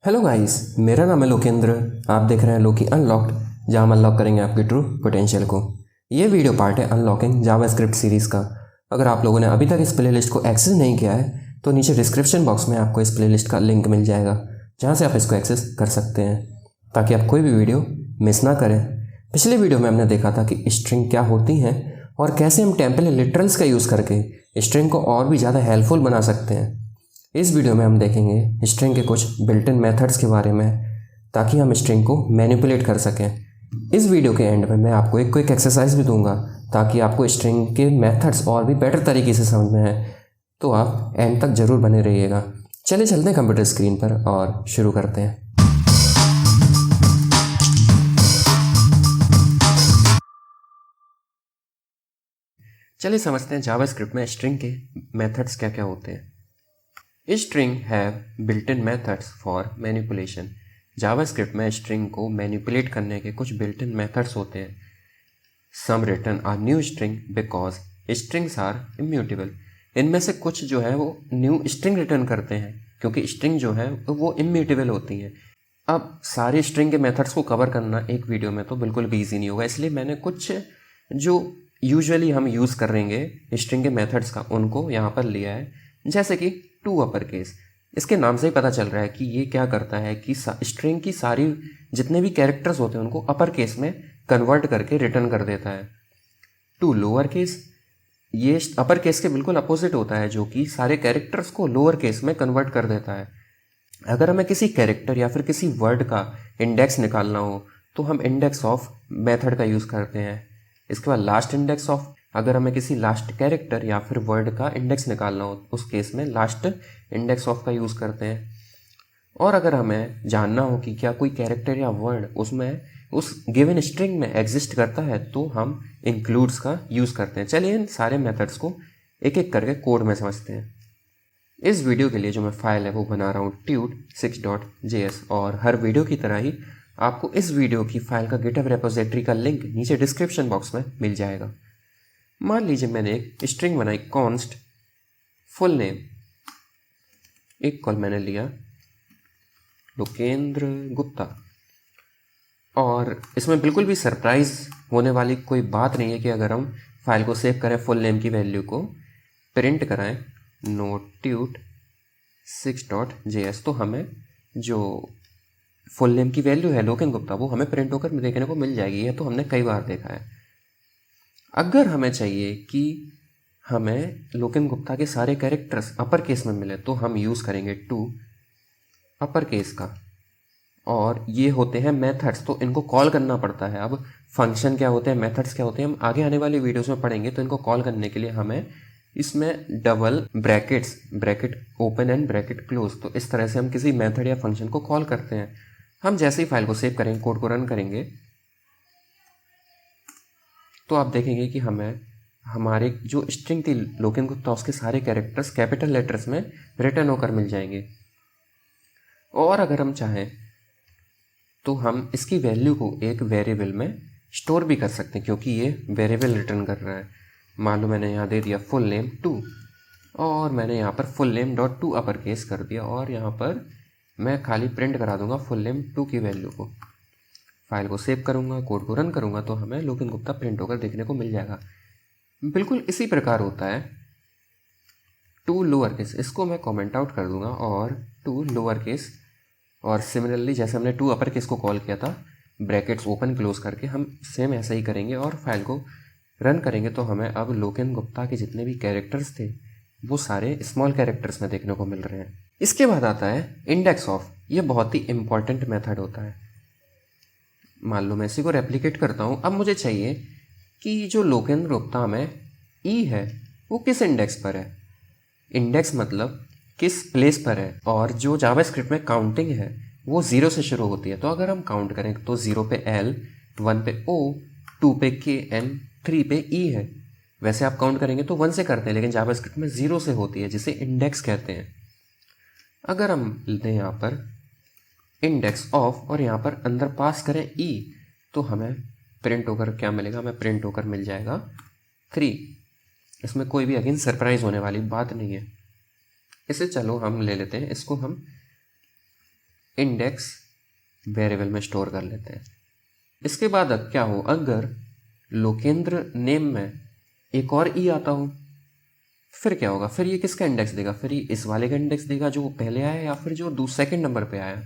Hello guys, मेरा नाम है लोकेंद्र। आप देख रहे हैं लोकी अनलॉक्ड, जहां हम अनलॉक करेंगे आपकी ट्रू पोटेंशियल को। ये वीडियो पार्ट है अनलॉकिंग जावास्क्रिप्ट सीरीज़ का। अगर आप लोगों ने अभी तक इस प्लेलिस्ट को एक्सेस नहीं किया है तो नीचे डिस्क्रिप्शन बॉक्स में आपको इस प्लेलिस्ट का लिंक मिल जाएगा, जहां से आप इसको एक्सेस कर सकते हैं ताकि आप कोई भी वीडियो मिस ना करें। पिछले वीडियो में हमने देखा था कि स्ट्रिंग क्या होती हैं और कैसे हम टेम्पल लिटरल्स का यूज़ करके स्ट्रिंग को और भी ज़्यादा हेल्पफुल बना सकते हैं। इस वीडियो में हम देखेंगे स्ट्रिंग के कुछ बिल्ट इन मेथड्स के बारे में, ताकि हम स्ट्रिंग को मैनिपुलेट कर सकें। इस वीडियो के एंड में मैं आपको एक क्विक एक्सरसाइज भी दूंगा ताकि आपको स्ट्रिंग के मेथड्स और भी बेटर तरीके से समझ में आए। तो आप एंड तक ज़रूर बने रहिएगा। चलिए चलते हैं कंप्यूटर स्क्रीन पर और शुरू करते हैं। चलिए समझते हैं जावास्क्रिप्ट में स्ट्रिंग के मेथड्स क्या क्या होते हैं। String have built in methods for manipulation. JavaScript में स्ट्रिंग को मैनिपुलेट करने के कुछ बिल्ट इन मेथड्स होते हैं। Some return are new string because strings are immutable. इनमें से कुछ जो है वो न्यू स्ट्रिंग रिटर्न करते हैं क्योंकि स्ट्रिंग जो है वो इम्यूटेबल होती हैं। अब सारे स्ट्रिंग के मेथड्स को कवर करना एक वीडियो में तो बिल्कुल भी ईजी नहीं होगा, इसलिए मैंने कुछ जो यूजुअली हम यूज़ करेंगे स्ट्रिंग के मेथड्स का उनको यहाँ पर लिया है। जैसे कि टू अपर केस, इसके नाम से ही पता चल रहा है कि ये क्या करता है कि स्ट्रिंग की सारी जितने भी कैरेक्टर्स होते हैं उनको अपर केस में कन्वर्ट करके रिटर्न कर देता है। टू लोअर केस, ये अपर केस के बिल्कुल अपोजिट होता है जो कि सारे कैरेक्टर्स को लोअर केस में कन्वर्ट कर देता है। अगर हमें किसी कैरेक्टर या फिर किसी वर्ड का इंडेक्स निकालना हो तो हम इंडेक्स ऑफ मेथड का यूज़ करते हैं। इसके बाद लास्ट इंडेक्स ऑफ, अगर हमें किसी लास्ट कैरेक्टर या फिर वर्ड का इंडेक्स निकालना हो उस केस में लास्ट इंडेक्स ऑफ का यूज़ करते हैं। और अगर हमें जानना हो कि क्या कोई कैरेक्टर या वर्ड उसमें उस गिवन स्ट्रिंग में एग्जिस्ट करता है तो हम इंक्लूड्स का यूज़ करते हैं। चलिए इन सारे मेथड्स को एक एक करके कोड में समझते हैं। इस वीडियो के लिए जो मैं फाइल है वो बना रहा हूँ tude6.js, और हर वीडियो की तरह ही आपको इस वीडियो की फाइल का गिटहब रेपोजिटरी का लिंक नीचे डिस्क्रिप्शन बॉक्स में मिल जाएगा। मान लीजिए मैंने एक स्ट्रिंग बनाई कॉन्स्ट फुल नेम, एक कॉल मैंने लिया लोकेंद्र गुप्ता, और इसमें बिल्कुल भी सरप्राइज होने वाली कोई बात नहीं है कि अगर हम फाइल को सेव करें फुल नेम की वैल्यू को प्रिंट कराएं tude6.js तो हमें जो फुल नेम की वैल्यू है लोकेंद्र गुप्ता वो हमें प्रिंट होकर देखने को मिल जाएगी। यह तो हमने कई बार देखा है। अगर हमें चाहिए कि हमें लोकेंद्र गुप्ता के सारे कैरेक्टर्स अपर केस में मिले तो हम यूज़ करेंगे टू अपर केस का, और ये होते हैं मेथड्स तो इनको कॉल करना पड़ता है। अब फंक्शन क्या होते हैं, मेथड्स क्या होते हैं, हम आगे आने वाली वीडियोस में पढ़ेंगे। तो इनको कॉल करने के लिए हमें इसमें double brackets, bracket open and bracket close, तो इस तरह से हम किसी मेथड या फंक्शन को कॉल करते हैं। हम जैसे ही फाइल को सेव करेंगे, कोड को रन करेंगे, तो आप देखेंगे कि हमें हमारे जो स्ट्रिंग थी लोकेंद्र गुप्ता उसके सारे कैरेक्टर्स कैपिटल लेटर्स में रिटर्न होकर मिल जाएंगे। और अगर हम चाहें तो हम इसकी वैल्यू को एक वेरिएबल में स्टोर भी कर सकते हैं क्योंकि ये वेरिएबल रिटर्न कर रहा है। मान लो मैंने यहाँ दे दिया फुल नेम टू, और मैंने यहाँ पर full name dot to upper case कर दिया, और यहाँ पर मैं खाली प्रिंट करा दूंगा फुल नेम टू की वैल्यू को। फाइल को सेव करूँगा, कोड को रन करूँगा तो हमें लोकेंद्र गुप्ता प्रिंट होकर देखने को मिल जाएगा। बिल्कुल इसी प्रकार होता है टू लोअर केस, इसको मैं कमेंट आउट कर दूंगा, और टू लोअर केस, और सिमिलरली जैसे हमने टू अपर केस को कॉल किया था ब्रैकेट्स ओपन क्लोज करके, हम सेम ऐसा ही करेंगे और फाइल को रन करेंगे तो हमें अब लोकेंद्र गुप्ता के जितने भी कैरेक्टर्स थे वो सारे स्मॉल कैरेक्टर्स में देखने को मिल रहे हैं। इसके बाद आता है इंडेक्स ऑफ। ये बहुत ही इंपॉर्टेंट मेथड होता है। मान लो मैं इसी को रेप्लिकेट करता हूँ। अब मुझे चाहिए कि जो लोकेंद्र गुप्ता में ई है वो किस इंडेक्स पर है। इंडेक्स मतलब किस प्लेस पर है, और जो जावास्क्रिप्ट में काउंटिंग है वो 0 से शुरू होती है। तो अगर हम काउंट करें तो 0 पे L, 1 पे O, 2 पे K एंड 3 पे E है। वैसे आप काउंट करेंगे तो 1 से करते हैं, लेकिन जावास्क्रिप्ट में 0 से होती है जिसे इंडेक्स कहते हैं। अगर हम लेते हैं यहाँ पर इंडेक्स ऑफ और यहाँ पर अंदर पास करें E, तो हमें प्रिंट होकर क्या मिलेगा, हमें प्रिंट होकर मिल जाएगा 3। इसमें कोई भी अगेन सरप्राइज होने वाली बात नहीं है। इसे चलो हम ले लेते हैं, इसको हम इंडेक्स वेरिएबल में स्टोर कर लेते हैं। इसके बाद अब क्या हो, अगर लोकेंद्र नेम में एक और ई आता हो, फिर क्या होगा, फिर ये किसका इंडेक्स देगा, फिर ये इस वाले का इंडेक्स देगा जो पहले आया या फिर जो सेकंड नंबर पे आया।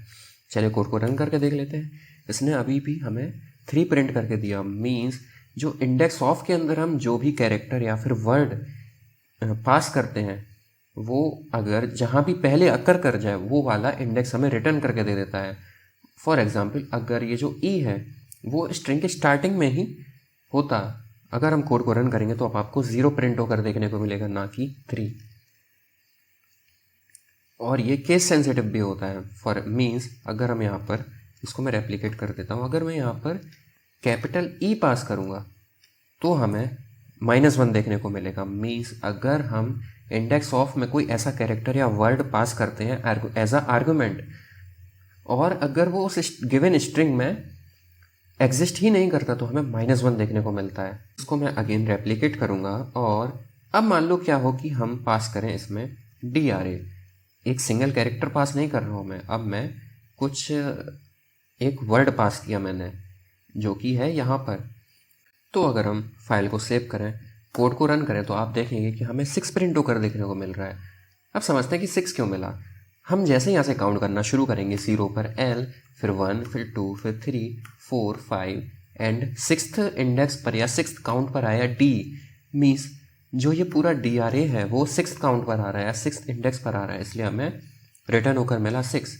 चलिए कोड को रन करके देख लेते हैं। इसने अभी भी हमें 3 प्रिंट करके दिया। मीन्स जो इंडेक्स ऑफ के अंदर हम जो भी कैरेक्टर या फिर वर्ड पास करते हैं वो अगर जहाँ भी पहले अकर कर जाए वो वाला इंडेक्स हमें रिटर्न करके दे देता है। फॉर एग्जाम्पल अगर ये जो ई है वो स्ट्रिंग के स्टार्टिंग में ही होता, अगर हम कोड को रन करेंगे तो अब आपको 0 प्रिंट होकर देखने को मिलेगा, ना कि 3। और ये केस सेंसिटिव भी होता है। फॉर मीन्स अगर हम यहाँ पर, इसको मैं रेप्लिकेट कर देता हूँ, अगर मैं यहाँ पर कैपिटल ई पास करूँगा तो हमें -1 देखने को मिलेगा। मीन्स अगर हम इंडेक्स ऑफ में कोई ऐसा कैरेक्टर या वर्ड पास करते हैं एज अ आर्गूमेंट, और अगर वो उस गिवन स्ट्रिंग में एग्जिस्ट ही नहीं करता तो हमें -1 देखने को मिलता है। इसको मैं अगेन रेप्लिकेट करूँगा और अब मान लो क्या हो कि हम पास करें इसमें DRA, एक सिंगल कैरेक्टर पास नहीं कर रहा हूँ मैं, अब मैं कुछ एक वर्ड पास किया मैंने जो कि है यहाँ पर। तो अगर हम फाइल को सेव करें, कोड को रन करें तो आप देखेंगे कि हमें 6 प्रिंट होकर देखने को मिल रहा है। अब समझते हैं कि 6 क्यों मिला। हम जैसे यहाँ से काउंट करना शुरू करेंगे 0 पर L, फिर 1, फिर 2, फिर 3, 4, 5 एंड 6th इंडेक्स पर या 6th काउंट पर आया D। मीन्स जो ये पूरा DRA है वो 6th काउंट पर आ रहा है या 6th इंडेक्स पर आ रहा है, इसलिए हमें रिटर्न होकर मिला 6।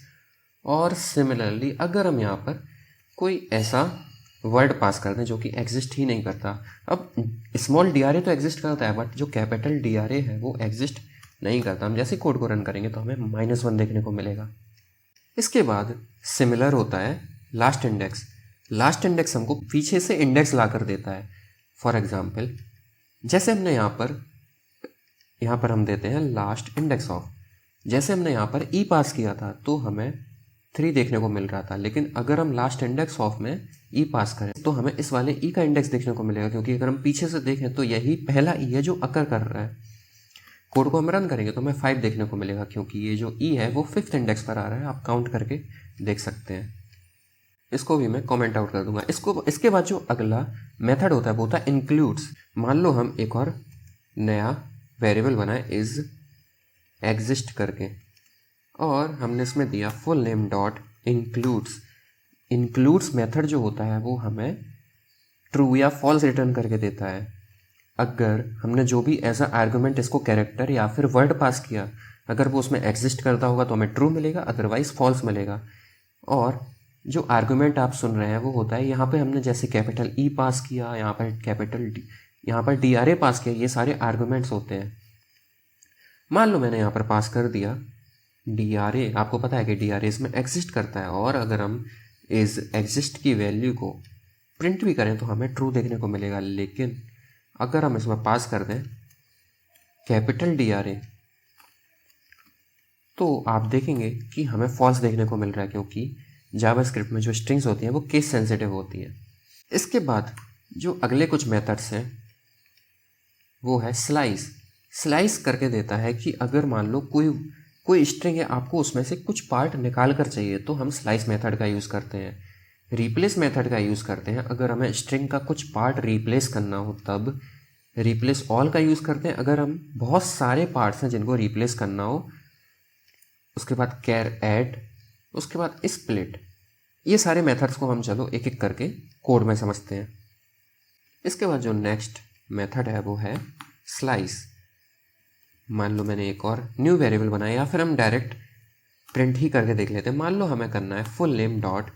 और सिमिलरली अगर हम यहाँ पर कोई ऐसा वर्ड पास करते हैं जो कि एग्जिस्ट ही नहीं करता, अब स्मॉल DRA तो एग्जिस्ट करता है बट जो कैपिटल DRA है वो एग्जिस्ट नहीं करता। हम जैसे कोड को रन करेंगे तो हमें -1 देखने को मिलेगा। इसके बाद सिमिलर होता है लास्ट इंडेक्स। लास्ट इंडेक्स हमको पीछे से इंडेक्स ला कर देता है। फॉर एग्जाम्पल जैसे हमने यहाँ पर हम देते हैं लास्ट इंडेक्स ऑफ, जैसे हमने यहाँ पर ई पास किया था तो हमें 3 देखने को मिल रहा था, लेकिन अगर हम लास्ट इंडेक्स ऑफ में ई पास करें तो हमें इस वाले ई का इंडेक्स देखने को मिलेगा, क्योंकि अगर हम पीछे से देखें तो यही पहला ई है जो अकर कर रहा है। कोड को हम रन करेंगे तो हमें 5 देखने को मिलेगा, क्योंकि ये जो ई है वो 5th इंडेक्स पर आ रहा है। आप काउंट करके देख सकते हैं। इसको भी मैं कमेंट आउट कर दूंगा। इसके बाद जो अगला मेथड होता है वो होता है इंक्लूड्स। मान लो हम एक और नया वेरिएबल बनाए इज एग्जिस्ट करके, और हमने इसमें दिया full name dot includes. Includes method जो होता है वो हमें ट्रू या फॉल्स रिटर्न करके देता है। अगर हमने जो भी एज अ आर्गूमेंट इसको कैरेक्टर या फिर वर्ड पास किया, अगर वो उसमें एग्जिस्ट करता होगा तो हमें ट्रू मिलेगा, अदरवाइज फॉल्स मिलेगा। और जो आर्गूमेंट आप सुन रहे हैं वो होता है, यहाँ पे हमने जैसे कैपिटल ई पास किया, यहाँ पर DRA पास किया, ये सारे आर्गूमेंट्स होते हैं। मान लो मैंने यहाँ पर पास कर दिया DRA, आपको पता है कि DRA इसमें एग्जिस्ट करता है, और अगर हम इस एग्जिस्ट की वैल्यू को प्रिंट भी करें तो हमें ट्रू देखने को मिलेगा। लेकिन अगर हम इसमें पास कर दें कैपिटल DRA तो आप देखेंगे कि हमें फॉल्स देखने को मिल रहा है, क्योंकि जावास्क्रिप्ट में जो स्ट्रिंग्स होती हैं वो केस सेंसिटिव होती हैं। इसके बाद जो अगले कुछ मेथड्स हैं वो है स्लाइस। स्लाइस करके देता है कि अगर मान लो कोई स्ट्रिंग है, आपको उसमें से कुछ पार्ट निकाल कर चाहिए तो हम स्लाइस मेथड का यूज़ करते हैं। रिप्लेस मेथड का यूज़ करते हैं अगर हमें स्ट्रिंग का कुछ पार्ट रिप्लेस करना हो, तब रिप्लेस ऑल का यूज़ करते हैं अगर हम बहुत सारे पार्ट्स हैं जिनको रिप्लेस करना हो। उसके बाद कैर ऐड, उसके बाद स्प्लिट। ये सारे मेथड्स को हम चलो एक एक करके कोड में समझते हैं। इसके बाद जो नेक्स्ट मेथड है वो है स्लाइस। मान लो मैंने एक और न्यू वेरिएबल बनाया, या फिर हम डायरेक्ट प्रिंट ही करके देख लेते हैं। मान लो हमें करना है फुल नेम डॉट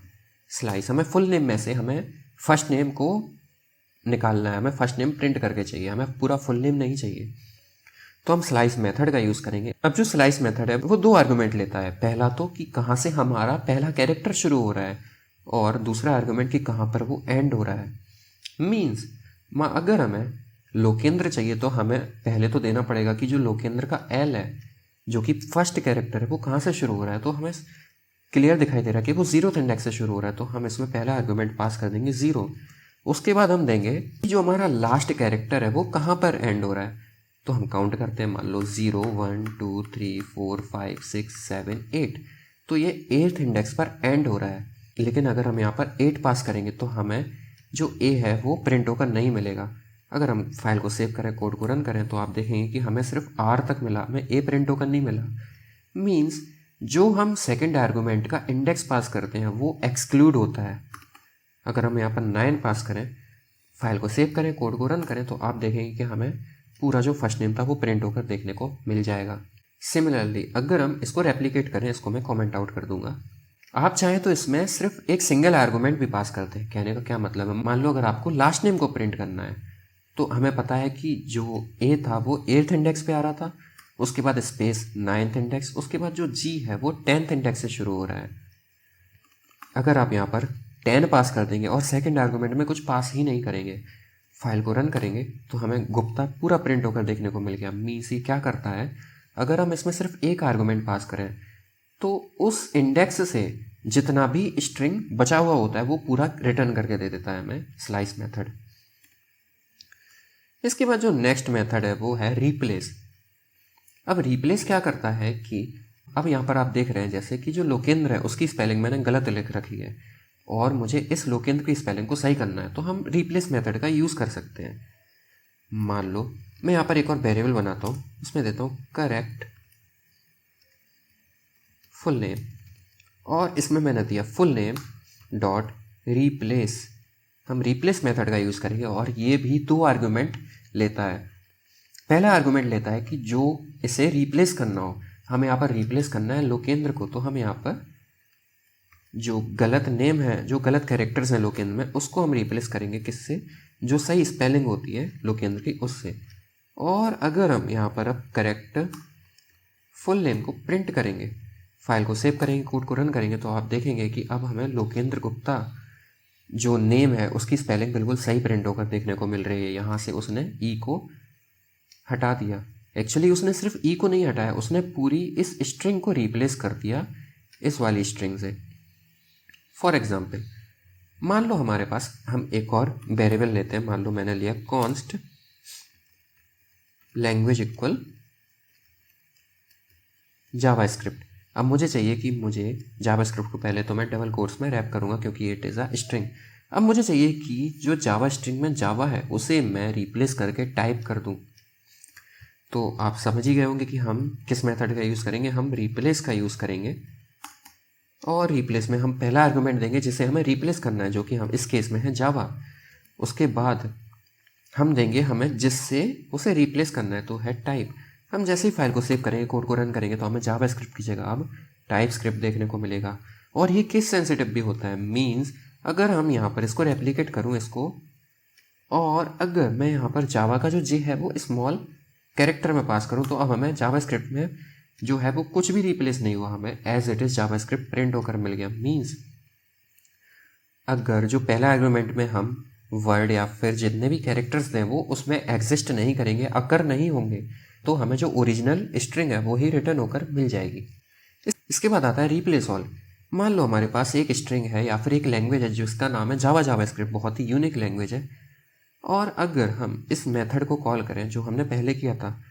स्लाइस। हमें फुल नेम में से हमें फर्स्ट नेम को निकालना है, हमें फर्स्ट नेम प्रिंट करके चाहिए, हमें पूरा फुल नेम नहीं चाहिए, तो हम स्लाइस मेथड का यूज़ करेंगे। अब जो स्लाइस मेथड है वो 2 आर्गूमेंट लेता है। पहला तो कि कहाँ से हमारा पहला कैरेक्टर शुरू हो रहा है, और दूसरा आर्गूमेंट कि कहाँ पर वो एंड हो रहा है। मीन्स अगर हमें लोकेंद्र चाहिए तो हमें पहले तो देना पड़ेगा कि जो लोकेंद्र का L है जो कि फर्स्ट कैरेक्टर है वो कहाँ से शुरू हो रहा है। तो हमें क्लियर दिखाई दे रहा है कि वो 0th इंडेक्स से शुरू हो रहा है, तो हम इसमें पहला आर्गूमेंट पास कर देंगे 0। उसके बाद हम देंगे कि जो हमारा लास्ट कैरेक्टर है वो कहाँ पर एंड हो रहा है, तो हम काउंट करते हैं। मान लो 0, 1, 2, 3, 4, 5, 6, 7, 8, तो ये 8th इंडेक्स पर एंड हो रहा है। लेकिन अगर हम यहाँ पर 8 पास करेंगे तो हमें जो A है वो प्रिंट होकर नहीं मिलेगा। अगर हम फाइल को सेव करें, कोड को रन करें, तो आप देखेंगे कि हमें सिर्फ R तक मिला, हमें A प्रिंट होकर नहीं मिला। मीन्स जो हम सेकेंड आर्गूमेंट का इंडेक्स पास करते हैं वो एक्सक्लूड होता है। अगर हम यहाँ पर 9 पास करें, फाइल को सेव करें, कोड को रन करें, तो आप देखेंगे कि हमें पूरा जो फर्स्ट नेम था वो प्रिंट होकर देखने को मिल जाएगा। सिमिलरली अगर हम इसको रेप्लिकेट करें, इसको मैं कमेंट आउट कर दूंगा। आप चाहें तो इसमें सिर्फ एक सिंगल आर्गूमेंट भी पास करते हैं। कहने का क्या मतलब है, मान लो अगर आपको लास्ट नेम को प्रिंट करना है, तो हमें पता है कि जो ए था वो 8th इंडेक्स पे आ रहा था, उसके बाद स्पेस 9th इंडेक्स, उसके बाद जो जी है वो 10th इंडेक्स से शुरू हो रहा है। अगर आप यहाँ पर 10 पास कर देंगे और सेकंड आर्गूमेंट में कुछ पास ही नहीं करेंगे, फाइल को रन करेंगे, तो हमें गुप्ता पूरा प्रिंट होकर देखने को मिल गया। मीन्स ये क्या करता है, अगर हम इसमें सिर्फ एक आर्गूमेंट पास करें तो उस इंडेक्स से जितना भी स्ट्रिंग बचा हुआ होता है वो पूरा रिटर्न करके दे देता है हमें स्लाइस मेथड। इसके बाद जो नेक्स्ट मेथड है वो है रिप्लेस। अब रिप्लेस क्या करता है कि अब यहाँ पर आप देख रहे हैं जैसे कि जो लोकेंद्र है उसकी स्पेलिंग मैंने गलत लिख रखी है और मुझे इस लोकेंद्र की स्पेलिंग को सही करना है, तो हम रिप्लेस मेथड का यूज़ कर सकते हैं। मान लो मैं यहाँ पर एक और वेरिएबल बनाता हूँ, उसमें देता हूँ करेक्ट फुल नेम, और इसमें मैंने दिया फुल नेम डॉट रिप्लेस। हम रिप्लेस मेथड का यूज़ करेंगे और ये भी 2 आर्गूमेंट लेता है। पहला आर्गूमेंट लेता है कि जो इसे रिप्लेस करना हो, हमें यहाँ पर रिप्लेस करना है लोकेंद्र को, तो हम यहाँ पर जो गलत नेम है, जो गलत कैरेक्टर्स हैं लोकेंद्र में, उसको हम रिप्लेस करेंगे किससे, जो सही स्पेलिंग होती है लोकेंद्र की उससे। और अगर हम यहाँ पर अब करेक्ट फुल नेम को प्रिंट करेंगे, फाइल को सेव करेंगे, कोड को रन करेंगे, तो आप देखेंगे कि अब हमें लोकेंद्र गुप्ता जो नेम है उसकी स्पेलिंग बिल्कुल सही प्रिंट होकर देखने को मिल रही है। यहाँ से उसने ई को हटा दिया। एक्चुअली उसने सिर्फ ई को नहीं हटाया, उसने पूरी इस स्ट्रिंग को रिप्लेस कर दिया इस वाली स्ट्रिंग से। फॉर एग्जाम्पल मान लो हमारे पास, हम एक और वेरिएबल लेते हैं, मान लो मैंने लिया कॉन्स्ट लैंग्वेज इक्वल जावास्क्रिप्ट। अब मुझे चाहिए कि मुझे जावास्क्रिप्ट को पहले तो मैं डबल कोट्स में रैप करूँगा क्योंकि इट इज़ अ स्ट्रिंग। अब मुझे चाहिए कि जो जावा स्ट्रिंग में जावा है उसे मैं रिप्लेस करके टाइप कर दूँ। तो आप समझ ही गए होंगे कि हम किस मेथड का यूज़ करेंगे, हम रिप्लेस का यूज़ करेंगे। और रिप्लेस में हम पहला आर्गूमेंट देंगे जिसे हमें रिप्लेस करना है, जो कि हम इस केस में है जावा। उसके बाद हम देंगे हमें जिससे उसे रिप्लेस करना है, तो है टाइप। हम जैसे ही फाइल को सेव करेंगे, कोड को रन करेंगे, तो हमें जावास्क्रिप्ट की जगह अब टाइप स्क्रिप्ट देखने को मिलेगा। और ये केस सेंसिटिव भी होता है। मीन्स अगर हम यहाँ पर इसको रेप्लिकेट करूँ इसको, और अगर मैं यहाँ पर जावा का जो जे है वो स्मॉल कैरेक्टर में पास करूँ, तो अब हमें जावास्क्रिप्ट में जो है वो कुछ भी रिप्लेस नहीं हुआ, हमें as it is JavaScript print होकर मिल गया। मीन्स अगर जो पहला आर्गूमेंट में हम वर्ड या फिर जितने भी कैरेक्टर्स दें वो उसमें एग्जिस्ट नहीं करेंगे, अकर नहीं होंगे, तो हमें जो ओरिजिनल स्ट्रिंग है वो ही रिटर्न होकर मिल जाएगी। इसके बाद आता है रिप्लेस ऑल। मान लो हमारे पास एक स्ट्रिंग है या फिर एक लैंग्वेज है जिसका नाम है जावास्क्रिप्ट, बहुत ही यूनिक लैंग्वेज है, और अगर हम इस मेथड को कॉल करें जो हमने पहले किया था,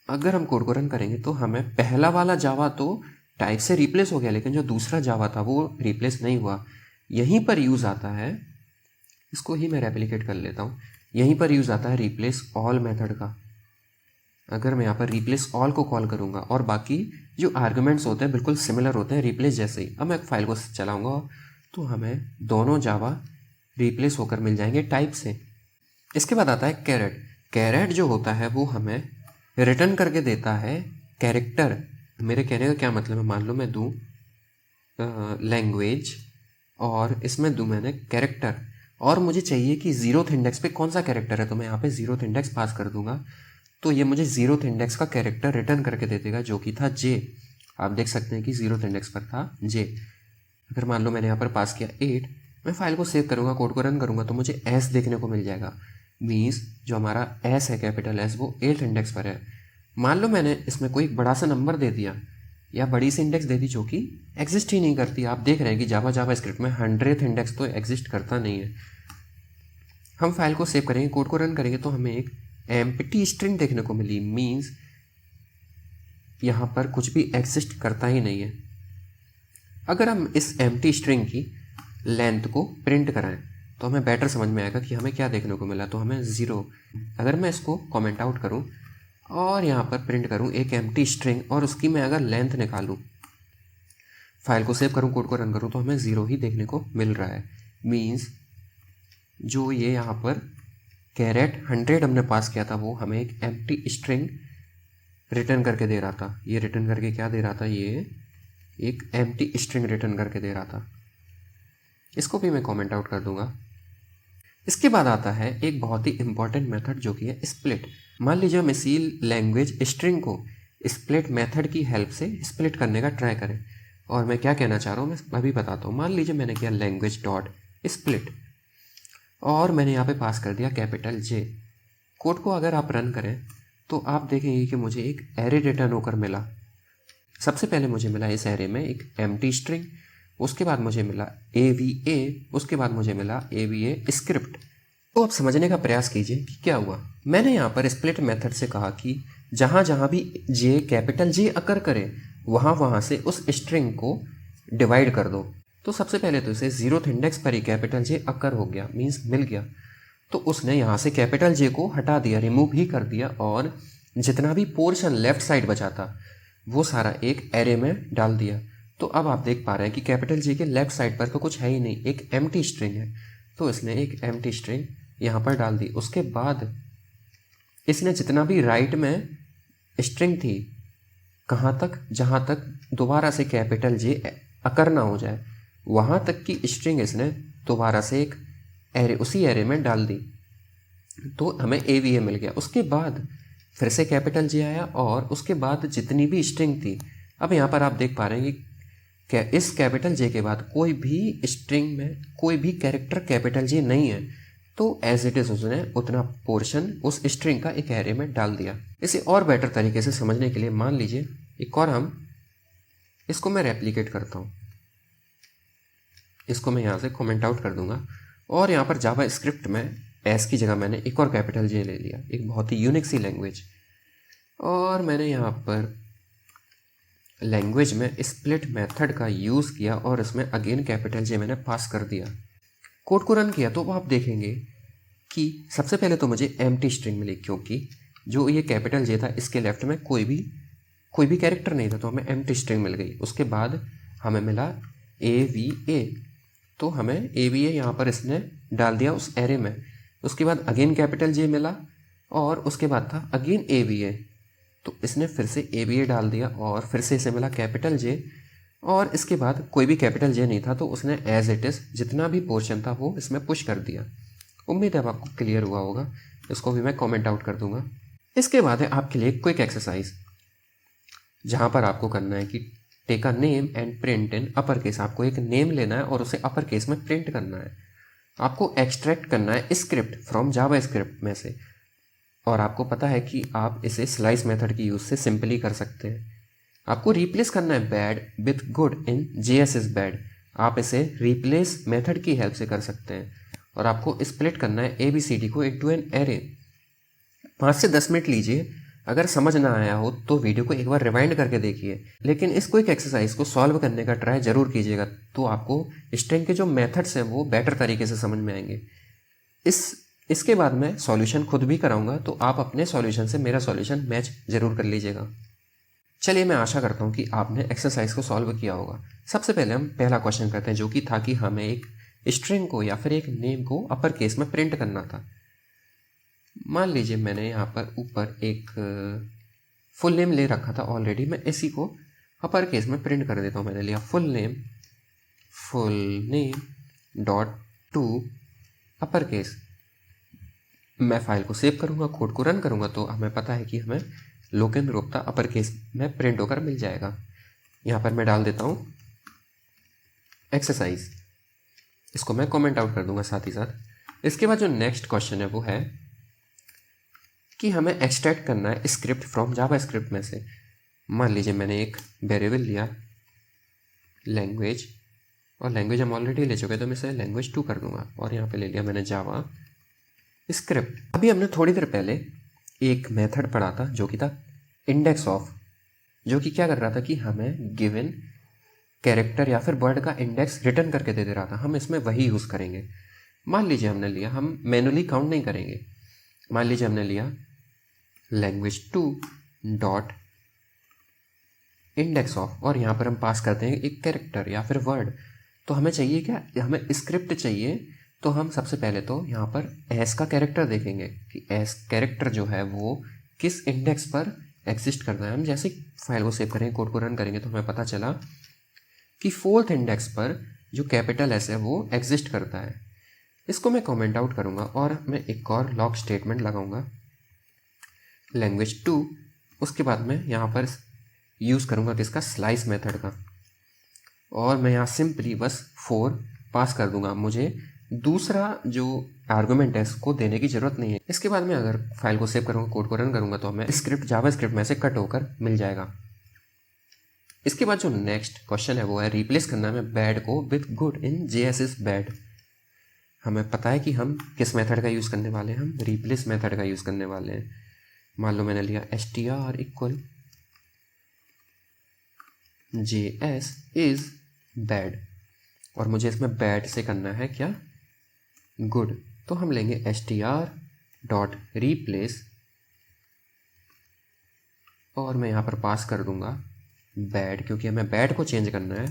अगर हम कोड को रन करेंगे तो हमें पहला वाला जावा तो टाइप से रिप्लेस हो गया, लेकिन जो दूसरा जावा था वो रिप्लेस नहीं हुआ। यहीं पर यूज़ आता है, इसको ही मैं रेप्लिकेट कर लेता हूँ, यहीं पर यूज़ आता है रिप्लेस ऑल मेथड का। अगर मैं यहाँ पर रिप्लेस ऑल को कॉल करूँगा और बाकी जो आर्गुमेंट्स होते हैं बिल्कुल सिमिलर होते हैं रिप्लेस जैसे ही, अब मैं फाइल को चलाऊँगा तो हमें दोनों जावा रिप्लेस होकर मिल जाएंगे टाइप से। इसके बाद आता है कैरेट। कैरेट जो होता है वो हमें रिटर्न करके देता है कैरेक्टर। मेरे कहने का क्या मतलब है, मान लो मैं दूँ लैंग्वेज और इसमें दूँ मैंने कैरेक्टर, और मुझे चाहिए कि 0th इंडेक्स पे कौन सा कैरेक्टर है, तो मैं यहाँ पे 0th इंडेक्स पास कर दूंगा, तो ये मुझे 0th इंडेक्स का कैरेक्टर रिटर्न करके दे देगा जो कि था जे। आप देख सकते हैं कि 0th इंडेक्स पर था जे। अगर मान लो मैंने यहाँ पर पास किया 8, मैं फाइल को सेव करूँगा, कोड को रन करूँगा, तो मुझे एस देखने को मिल जाएगा। मीन्स जो हमारा एस है, कैपिटल एस, वो 8th इंडेक्स पर है। मान लो मैंने इसमें कोई बड़ा सा नंबर दे दिया या बड़ी सी इंडेक्स दे दी जो कि एग्जिस्ट ही नहीं करती। आप देख रहे हैं कि जावास्क्रिप्ट में 100th इंडेक्स तो एग्जिस्ट करता नहीं है। हम फाइल को सेव करेंगे, कोड को रन करेंगे, तो हमें एक एम्प्टी स्ट्रिंग देखने को मिली। मीन्स यहाँ पर कुछ भी एग्जिस्ट करता ही नहीं है। अगर हम इस एम्प्टी स्ट्रिंग की लेंथ को प्रिंट कराएं तो हमें बेटर समझ में आएगा कि हमें क्या देखने को मिला। तो हमें 0, अगर मैं इसको कमेंट आउट करूं और यहाँ पर प्रिंट करूं एक एम्प्टी स्ट्रिंग और उसकी मैं अगर लेंथ निकालूं, फाइल को सेव करूं, कोड को रन करूं, तो हमें 0 ही देखने को मिल रहा है। मीन्स जो ये यहाँ पर कैरेट 100 हमने पास किया था वो हमें एक एम्प्टी स्ट्रिंग रिटर्न करके दे रहा था। ये रिटर्न करके क्या दे रहा था, ये एक एम्प्टी स्ट्रिंग रिटर्न करके दे रहा था। इसको भी मैं कमेंट आउट कर दूंगा। इसके बाद आता है एक बहुत ही इंपॉर्टेंट मेथड जो कि है स्प्लिट। मान लीजिए हम इसी लैंग्वेज स्ट्रिंग को स्प्लिट मेथड की हेल्प से स्प्लिट करने का ट्राई करें। और मैं क्या कहना चाह रहा हूँ मैं अभी बताता हूँ। मान लीजिए मैंने किया लैंग्वेज डॉट स्प्लिट और मैंने यहाँ पे पास कर दिया कैपिटल J। कोड को अगर आप रन करें तो आप देखेंगे कि मुझे एक एरे रिटर्न होकर मिला। सबसे पहले मुझे मिला इस एरे में एक एम्प्टी स्ट्रिंग, उसके बाद मुझे मिला AVA, उसके बाद मुझे मिला AVA स्क्रिप्ट। तो आप समझने का प्रयास कीजिए कि क्या हुआ। मैंने यहाँ पर स्प्लिट मेथड से कहा कि जहाँ जहाँ भी J कैपिटल J अकर करे वहाँ से उस स्ट्रिंग को डिवाइड कर दो। तो सबसे पहले तो इसे 0th इंडेक्स पर ही कैपिटल J अकर हो गया, मीन्स मिल गया। तो उसने यहाँ से कैपिटल J को हटा दिया, रिमूव ही कर दिया, और जितना भी पोर्शन लेफ्ट साइड बचा था वो सारा एक एरे में डाल दिया। तो अब आप देख पा रहे हैं कि कैपिटल J के लेफ्ट साइड पर तो कुछ है ही नहीं, एक एम्प्टी स्ट्रिंग है। तो इसने एक एम्प्टी स्ट्रिंग यहाँ पर डाल दी। उसके बाद इसने जितना भी राइट में स्ट्रिंग थी, कहाँ तक, जहाँ तक दोबारा से कैपिटल J अकर ना हो जाए वहाँ तक की स्ट्रिंग इसने दोबारा से एक एरे, उसी एरे में डाल दी। तो हमें AVA मिल गया। उसके बाद फिर से कैपिटल J आया और उसके बाद जितनी भी स्ट्रिंग थी, अब यहाँ पर आप देख पा रहे हैं कि इस कैपिटल J के बाद कोई भी स्ट्रिंग में कोई भी कैरेक्टर कैपिटल J नहीं है। तो एज इट इज़ उसने उतना पोर्शन उस स्ट्रिंग का एक एरे में डाल दिया। इसे और बेटर तरीके से समझने के लिए मान लीजिए एक और हम इसको मैं रेप्लिकेट करता हूँ। इसको मैं यहाँ से कमेंट आउट कर दूंगा और यहाँ पर जावा स्क्रिप्ट में एस की जगह मैंने एक और कैपिटल J ले लिया, एक बहुत ही यूनिक सी लैंग्वेज। और मैंने यहाँ पर लैंग्वेज में स्प्लिट मेथड का यूज़ किया और इसमें अगेन कैपिटल J मैंने पास कर दिया। कोड को रन किया तो आप देखेंगे कि सबसे पहले तो मुझे एम्प्टी स्ट्रिंग मिली, क्योंकि जो ये कैपिटल J था इसके लेफ्ट में कोई भी कैरेक्टर नहीं था, तो हमें एम्प्टी स्ट्रिंग मिल गई। उसके बाद हमें मिला AVA, तो हमें AVA यहाँ पर इसने डाल दिया उस एरे में। उसके बाद अगेन कैपिटल J मिला और उसके बाद था अगेन AVA, तो इसने फिर से AVA डाल दिया और फिर से इसे मिला कैपिटल J, और इसके बाद कोई भी कैपिटल J नहीं था तो उसने एज इट इज़ जितना भी पोर्शन था वो इसमें पुश कर दिया। उम्मीद है अब आपको क्लियर हुआ होगा। इसको भी मैं कमेंट आउट कर दूंगा। इसके बाद है आपके लिए क्विक एक्सरसाइज, जहाँ पर आपको करना है कि take a name and print in upper case. आपको एक नेम लेना है और उसे अपर केस में प्रिंट करना है। आपको एक्सट्रैक्ट करना है स्क्रिप्ट फ्रॉम जावा स्क्रिप्ट में से, और आपको पता है कि आप इसे स्लाइस मेथड की यूज़ से सिंपली कर सकते हैं। आपको रिप्लेस करना है bad with good in JS is bad. आप इसे रिप्लेस मेथड की हेल्प से कर सकते हैं। और आपको स्प्लिट करना है ABCD को इनटू एन एरे। 5 से 10 मिनट लीजिए। अगर समझ ना आया हो तो वीडियो को एक बार रिवाइंड करके देखिए, लेकिन इस क्विक एक्सरसाइज को सॉल्व करने का ट्राई जरूर कीजिएगा, तो आपको स्ट्रिंग के जो मेथड्स हैं वो बेटर तरीके से समझ में आएंगे। इसके बाद मैं सॉल्यूशन खुद भी कराऊंगा, तो आप अपने सॉल्यूशन से मेरा सॉल्यूशन मैच जरूर कर लीजिएगा। चलिए, मैं आशा करता हूँ कि आपने एक्सरसाइज को सॉल्व किया होगा। सबसे पहले हम पहला क्वेश्चन करते हैं, जो कि था कि हमें एक स्ट्रिंग को या फिर एक नेम को अपर केस में प्रिंट करना था। मान लीजिए मैंने यहाँ पर ऊपर एक फुल नेम ले रखा था ऑलरेडी, मैं इसी को अपर केस में प्रिंट कर देता हूँ। मैंने लिया full name dot to upper case. मैं फाइल को सेव करूँगा, कोड को रन करूँगा, तो हमें पता है कि हमें लोकेन रोकता अपर केस में प्रिंट होकर मिल जाएगा। यहाँ पर मैं डाल देता हूँ एक्सरसाइज। इसको मैं कमेंट आउट कर दूंगा साथ ही साथ। इसके बाद जो नेक्स्ट क्वेश्चन है वो है कि हमें एक्सट्रैक्ट करना है स्क्रिप्ट फ्रॉम जावा स्क्रिप्ट में से। मान लीजिए मैंने एक वेरिएबल लिया लैंग्वेज, और लैंग्वेज हम ऑलरेडी ले चुके, तो मैं इसे लैंग्वेज 2 कर दूंगा, और यहाँ पे ले लिया मैंने जावा स्क्रिप्ट। अभी हमने थोड़ी देर पहले एक मेथड पढ़ा था जो कि था इंडेक्स ऑफ, जो कि क्या कर रहा था कि हमें गिवन कैरेक्टर या फिर वर्ड का इंडेक्स रिटर्न करके दे रहा था, हम इसमें वही यूज़ करेंगे। मान लीजिए हमने लिया, हम मैनुअली काउंट नहीं करेंगे, मान लीजिए हमने लिया language2 डॉट इंडेक्स ऑफ, और यहाँ पर हम पास करते हैं एक कैरेक्टर या फिर वर्ड। तो हमें चाहिए क्या, हमें स्क्रिप्ट चाहिए। तो हम सबसे पहले तो यहाँ पर एस का कैरेक्टर देखेंगे कि एस कैरेक्टर जो है वो किस इंडेक्स पर एग्जिस्ट करता है। हम जैसे फाइल को सेव करेंगे, कोड को रन करेंगे, तो हमें पता चला कि 4th इंडेक्स पर जो कैपिटल एस है वो एग्जिस्ट करता है। इसको मैं कमेंट आउट करूँगा और मैं एक और लॉग स्टेटमेंट लगाऊंगा language2। उसके बाद मैं यहाँ पर यूज़ करूँगा किसका, स्लाइस मेथड का, और मैं यहाँ सिंपली बस 4 पास कर दूंगा। मुझे दूसरा जो आर्गुमेंट है इसको देने की ज़रूरत नहीं है। इसके बाद मैं अगर फाइल को सेव करूँगा, कोड को रन करूँगा, तो हमें स्क्रिप्ट जावास्क्रिप्ट में से कट होकर मिल जाएगा। इसके बाद जो नेक्स्ट क्वेश्चन है वो है रिप्लेस करना है बैड को with good in JSS bad. हमें पता है कि हम किस मेथड का यूज़ करने वाले हैं, हम रिप्लेस मेथड का यूज़ करने वाले हैं। मान लो मैंने लिया str equal JS is bad, और मुझे इसमें बैड से करना है क्या, गुड। तो हम लेंगे str डॉट रिप्लेस, और मैं यहाँ पर पास कर दूंगा बैड, क्योंकि हमें बैड को चेंज करना है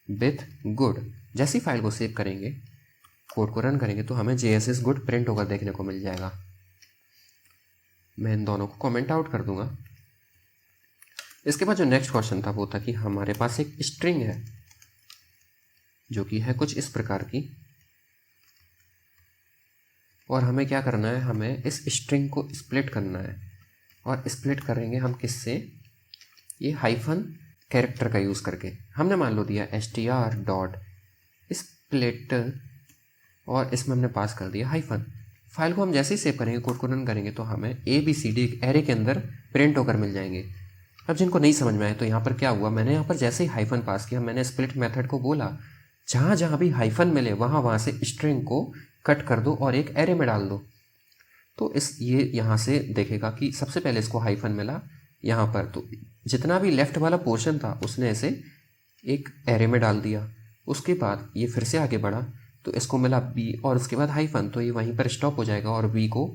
विथ गुड। जैसी फाइल को सेव करेंगे, कोड को रन करेंगे, तो हमें JSS गुड प्रिंट होकर देखने को मिल जाएगा। मैं इन दोनों को कमेंट आउट कर दूंगा। इसके बाद जो नेक्स्ट क्वेश्चन था वो था कि हमारे पास एक स्ट्रिंग है जो कि है कुछ इस प्रकार की, और हमें क्या करना है, हमें इस स्ट्रिंग को स्प्लिट करना है। और स्प्लिट करेंगे हम किससे, ये हाइफन कैरेक्टर का यूज़ करके। हमने मान लो दिया str डॉट स्प्लिट, और इसमें हमने पास कर दिया हाइफन। फाइल को हम जैसे ही सेव करेंगे, कोड को रन करेंगे, तो हमें ABCD एक एरे के अंदर प्रिंट होकर मिल जाएंगे। अब जिनको नहीं समझ में आए, तो यहाँ पर क्या हुआ, मैंने यहाँ पर जैसे ही हाइफन पास किया, मैंने स्प्लिट मेथड को बोला जहाँ जहाँ भी हाइफन मिले वहाँ से स्ट्रिंग को कट कर दो और एक एरे में डाल दो। तो ये यहाँ से देखेगा कि सबसे पहले इसको हाइफन मिला यहाँ पर, तो जितना भी लेफ्ट वाला पोर्शन था उसने इसे एक एरे में डाल दिया। उसके बाद ये फिर से आगे बढ़ा, तो इसको मिला B, और उसके बाद हाइफन, तो ये वहीं पर स्टॉप हो जाएगा और B को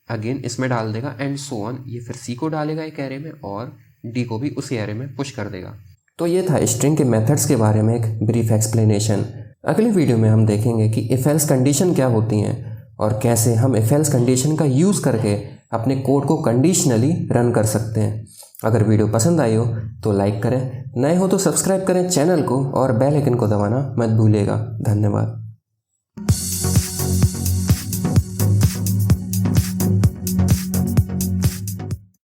अगेन इसमें डाल देगा, एंड सो ऑन। ये फिर C को डालेगा एक एरे में और D को भी उसी एरे में पुश कर देगा। तो ये था स्ट्रिंग के मेथड्स के बारे में एक ब्रीफ एक्सप्लेनेशन। अगली वीडियो में हम देखेंगे कि इफ एल्स कंडीशन क्या होती हैं और कैसे हम इफ एल्स कंडीशन का यूज़ करके अपने कोड को कंडीशनली रन कर सकते हैं। अगर वीडियो पसंद आई हो तो लाइक करें, नए हो तो सब्सक्राइब करें चैनल को, और बेल आइकन को दबाना मत भूलिएगा। धन्यवाद।